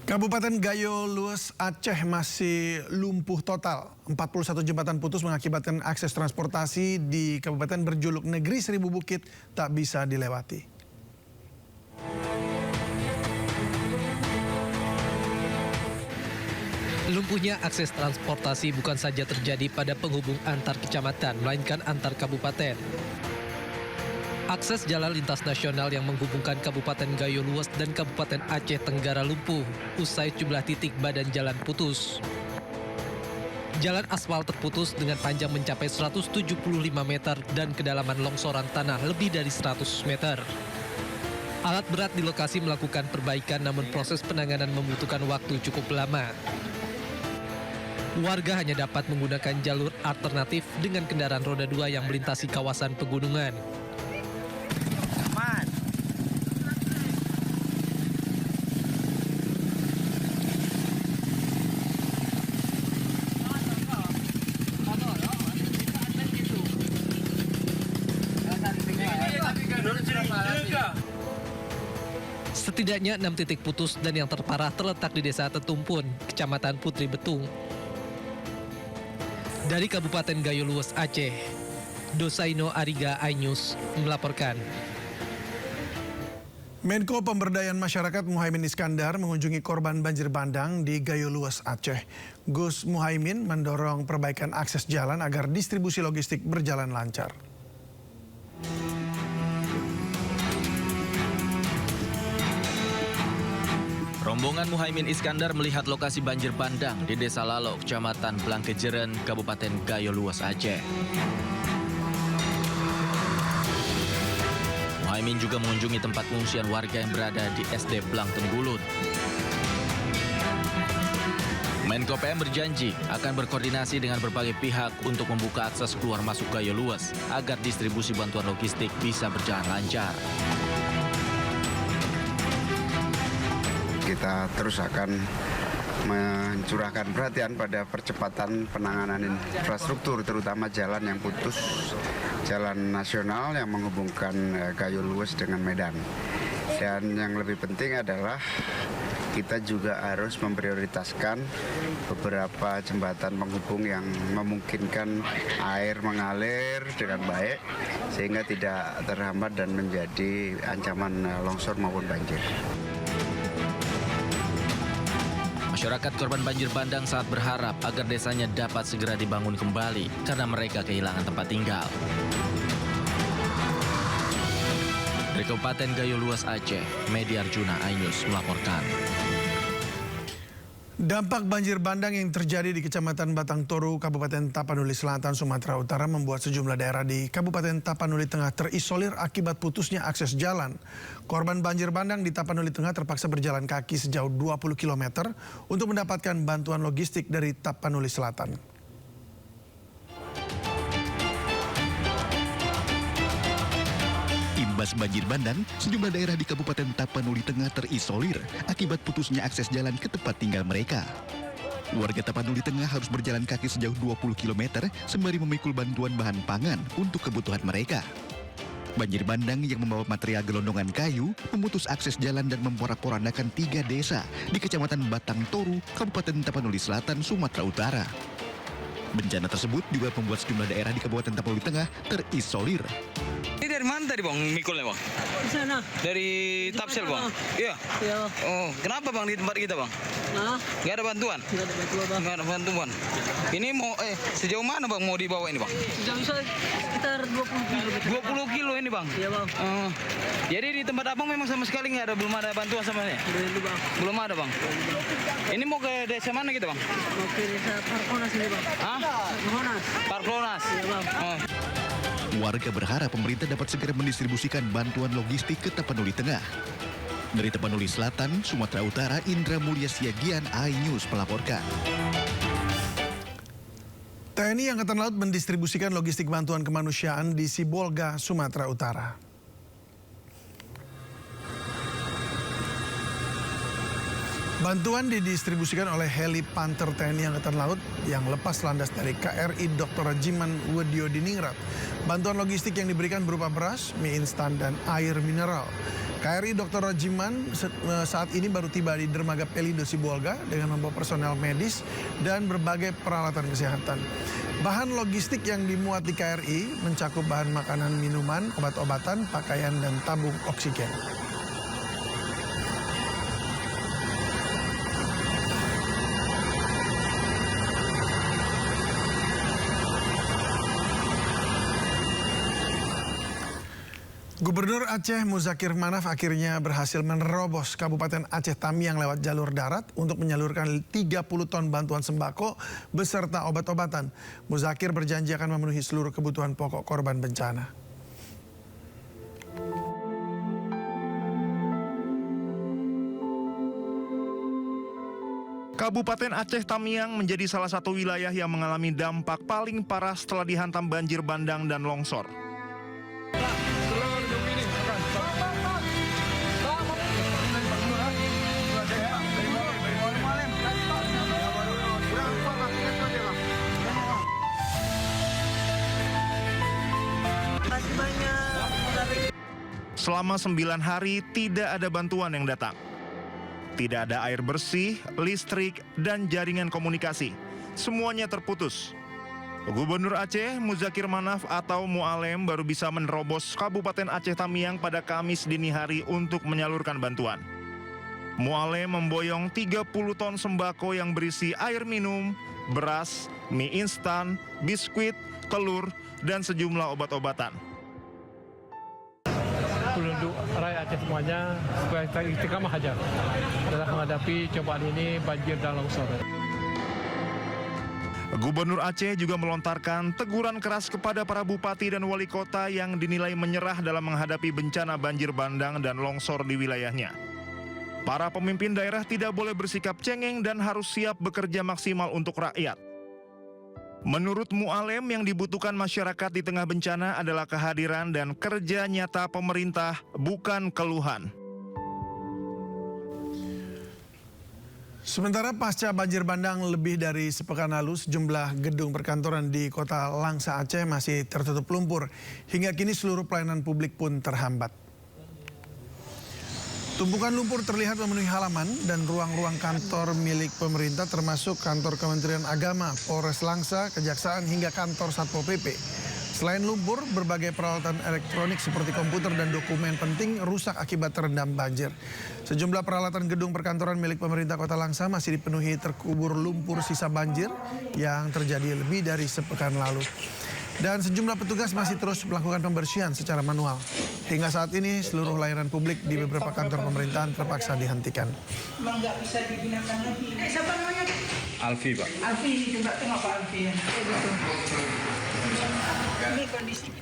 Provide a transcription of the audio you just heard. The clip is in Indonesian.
Kabupaten Gayo Lues, Aceh masih lumpuh total. 41 jembatan putus mengakibatkan akses transportasi di kabupaten berjuluk Negeri Seribu Bukit tak bisa dilewati. Lumpuhnya akses transportasi bukan saja terjadi pada penghubung antar kecamatan, melainkan antar kabupaten. Akses jalan lintas nasional yang menghubungkan Kabupaten Gayo Lues dan Kabupaten Aceh Tenggara lumpuh usai jumlah titik badan jalan putus. Jalan aspal terputus dengan panjang mencapai 175 meter dan kedalaman longsoran tanah lebih dari 100 meter. Alat berat di lokasi melakukan perbaikan, namun proses penanganan membutuhkan waktu cukup lama. Warga hanya dapat menggunakan jalur alternatif dengan kendaraan roda 2 yang melintasi kawasan pegunungan. Setidaknya 6 titik putus dan yang terparah terletak di Desa Tetumpun, Kecamatan Putri Betung. Dari Kabupaten Gayo Lues, Aceh, Dosaino Ariga iNews melaporkan. Menko Pemberdayaan Masyarakat Muhaimin Iskandar mengunjungi korban banjir bandang di Gayo Lues, Aceh. Gus Muhaimin mendorong perbaikan akses jalan agar distribusi logistik berjalan lancar. Rombongan Muhaimin Iskandar melihat lokasi banjir bandang di Desa Lalo, Kecamatan Blangkejeren, Kabupaten Gayo Lues, Aceh. Muhaimin juga mengunjungi tempat pengungsian warga yang berada di SD Blang Tenggulut. Menko PM berjanji akan berkoordinasi dengan berbagai pihak untuk membuka akses keluar masuk Gayo Lues agar distribusi bantuan logistik bisa berjalan lancar. Kita terus akan mencurahkan perhatian pada percepatan penanganan infrastruktur, terutama jalan yang putus, jalan nasional yang menghubungkan Gayo Lues dengan Medan. Dan yang lebih penting adalah kita juga harus memprioritaskan beberapa jembatan penghubung yang memungkinkan air mengalir dengan baik sehingga tidak terhambat dan menjadi ancaman longsor maupun banjir. Masyarakat korban banjir bandang sangat berharap agar desanya dapat segera dibangun kembali karena mereka kehilangan tempat tinggal. Dari Kabupaten Gayo Lues, Aceh, Media Arjuna iNews melaporkan. Dampak banjir bandang yang terjadi di Kecamatan Batang Toru, Kabupaten Tapanuli Selatan, Sumatera Utara membuat sejumlah daerah di Kabupaten Tapanuli Tengah terisolir akibat putusnya akses jalan. Korban banjir bandang di Tapanuli Tengah terpaksa berjalan kaki sejauh 20 km untuk mendapatkan bantuan logistik dari Tapanuli Selatan. Imbas banjir bandang, sejumlah daerah di Kabupaten Tapanuli Tengah terisolir akibat putusnya akses jalan ke tempat tinggal mereka. Warga Tapanuli Tengah harus berjalan kaki sejauh 20 km sembari memikul bantuan bahan pangan untuk kebutuhan mereka. Banjir bandang yang membawa material gelondongan kayu memutus akses jalan dan memporak-porandakan 3 desa di Kecamatan Batang Toru, Kabupaten Tapanuli Selatan, Sumatera Utara. Bencana tersebut juga membuat sejumlah daerah di Kabupaten Tapanuli Tengah terisolir. Ini dari mana tadi bang mikulnya bang? Di sana. Dari Tapsel bang? Iya. Iya. Oh, kenapa bang di tempat kita bang? Nah, Gak ada bantuan? nggak ada bantuan bang. Gak ada bantuan. Ini mau sejauh mana bang mau dibawa ini bang? Sejauh sekitar 20 kilo. 20 kilo ini bang? Iya bang. Jadi di tempat abang memang sama sekali nggak ada, belum ada bantuan sama ini? Belum bang. Belum ada bang. Ini mau ke desa mana gitu bang? Mau ke desa Parkonas ini bang. Hah? Parkonas. Parklonas. Iya bang. Oh. Warga berharap pemerintah dapat segera mendistribusikan bantuan logistik ke Tapanuli Tengah. Dari Tapanuli Selatan, Sumatera Utara, Indra Mulya Siagian iNews melaporkan. TNI Angkatan Laut mendistribusikan logistik bantuan kemanusiaan di Sibolga, Sumatera Utara. Bantuan didistribusikan oleh heli Panther TNI Angkatan Laut yang lepas landas dari KRI Dr. Rajiman Weddiodiningrat. Bantuan logistik yang diberikan berupa beras, mie instan, dan air mineral. KRI Dr. Rajiman saat ini baru tiba di Dermaga Pelindo Sibolga dengan membawa personel medis dan berbagai peralatan kesehatan. Bahan logistik yang dimuat di KRI mencakup bahan makanan, minuman, obat-obatan, pakaian, dan tabung oksigen. Gubernur Aceh Muzakir Manaf akhirnya berhasil menerobos Kabupaten Aceh Tamiang lewat jalur darat untuk menyalurkan 30 ton bantuan sembako beserta obat-obatan. Muzakir berjanji akan memenuhi seluruh kebutuhan pokok korban bencana. Kabupaten Aceh Tamiang menjadi salah satu wilayah yang mengalami dampak paling parah setelah dihantam banjir bandang dan longsor. Selama 9 hari tidak ada bantuan yang datang. Tidak ada air bersih, listrik, dan jaringan komunikasi. Semuanya terputus. Gubernur Aceh Muzakir Manaf atau Mualem baru bisa menerobos Kabupaten Aceh Tamiang pada Kamis dini hari untuk menyalurkan bantuan. Mualem memboyong 30 ton sembako yang berisi air minum, beras, mie instan, biskuit, telur, dan sejumlah obat-obatan. Penduduk rakyat Aceh semuanya supaya kita istiqamah aja dalam menghadapi cobaan ini, banjir dan longsor. Gubernur Aceh juga melontarkan teguran keras kepada para bupati dan wali kota yang dinilai menyerah dalam menghadapi bencana banjir bandang dan longsor di wilayahnya. Para pemimpin daerah tidak boleh bersikap cengeng dan harus siap bekerja maksimal untuk rakyat. Menurut Mualem, yang dibutuhkan masyarakat di tengah bencana adalah kehadiran dan kerja nyata pemerintah, bukan keluhan. Sementara pasca banjir bandang lebih dari sepekan lalu, sejumlah gedung perkantoran di kota Langsa Aceh masih tertutup lumpur. Hingga kini seluruh pelayanan publik pun terhambat. Tumpukan lumpur terlihat memenuhi halaman dan ruang-ruang kantor milik pemerintah termasuk kantor Kementerian Agama, Polres Langsa, Kejaksaan hingga kantor Satpol PP. Selain lumpur, berbagai peralatan elektronik seperti komputer dan dokumen penting rusak akibat terendam banjir. Sejumlah peralatan gedung perkantoran milik pemerintah Kota Langsa masih dipenuhi terkubur lumpur sisa banjir yang terjadi lebih dari sepekan lalu. Dan sejumlah petugas masih terus melakukan pembersihan secara manual. Hingga saat ini seluruh layanan publik di beberapa kantor pemerintahan terpaksa dihentikan. Memang nggak bisa digunakan lagi. Siapa namanya? Alfi, Pak. Alfi, coba tengok Pak Alfi ya. Ini kondisi.